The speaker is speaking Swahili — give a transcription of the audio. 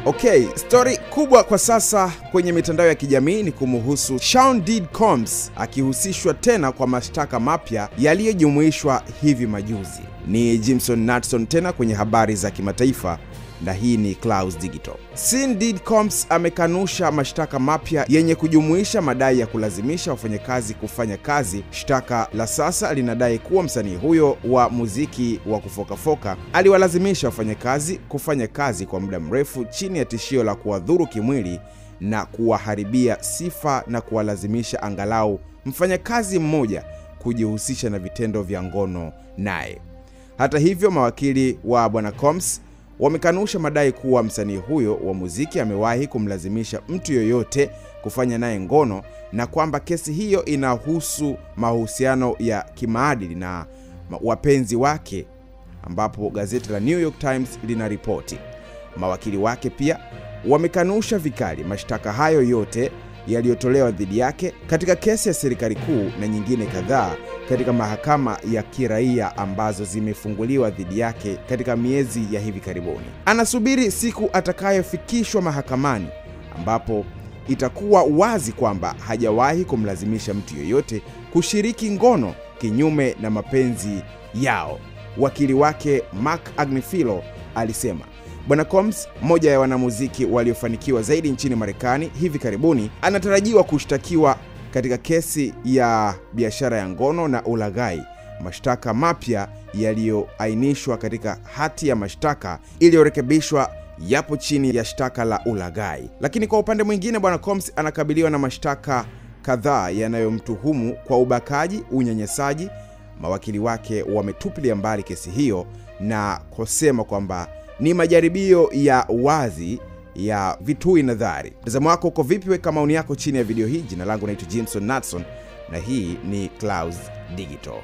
Okay, story kubwa kwa sasa kwenye mitandao ya kijamii ni kumuhusu Sean Diddy Combs akihusishwa tena kwa mashtaka mapya yaliyojumuishwa hivi majuzi. Ni Jimson Natson tena kwenye habari za kimataifa, na hii ni Clouds Digital. Sean Diddy Combs amekanusha mashtaka mapya yenye kujumuisha madai ya kulazimisha wafanyakazi kufanya kazi. Shtaka la sasa linadai kuwa msanii huyo wa muziki wa kufokafoka aliwalazimisha wafanyakazi kufanya kazi kwa muda mrefu chini ya tishio la kuwadhuru kimwili na kuwaharibia sifa na kuwalazimisha angalau mfanyakazi mmoja kujihusisha na vitendo vya ngono naye. Hata hivyo, mawakili wa bwana Combs wamekanusha madai kuwa msanii huyo wa muziki amewahi kumlazimisha mtu yoyote kufanya naye ngono, na kwamba kesi hiyo inahusu mahusiano ya kimaadili na wapenzi wake, ambapo gazeti la New York Times linaripoti. Mawakili wake pia wamekanusha vikali mashtaka hayo yote yaliyotolewa dhidi yake katika kesi ya serikali kuu na nyingine kadhaa katika mahakama ya kiraia ambazo zimefunguliwa dhidi yake katika miezi ya hivi karibuni. Anasubiri siku atakayofikishwa mahakamani, ambapo itakuwa wazi kwamba hajawahi kumlazimisha mtu yoyote kushiriki ngono kinyume na mapenzi yao. Wakili wake Mark Agnifilo alisema bwana Combs, mmoja ya wanamuziki waliofanikiwa zaidi nchini Marekani hivi karibuni, anatarajiwa kushtakiwa katika kesi ya biashara ya ngono na ulaghai, mashtaka mapya yaliyoainishwa katika hati ya mashtaka iliyorekebishwa yapo chini ya shtaka la ulaghai. Lakini kwa upande mwingine, bwana Combs anakabiliwa na mashtaka kadhaa yanayomtuhumu kwa ubakaji, unyanyasaji. Mawakili wake wametupilia mbali kesi hiyo na kusema kwamba ni majaribio ya wazi ya vitui nadhari. Mtazamo wako uko vipi? Weka maoni yako chini ya video hii. Jina langu naitwa Jimson Natson na hii ni Clouds Digital.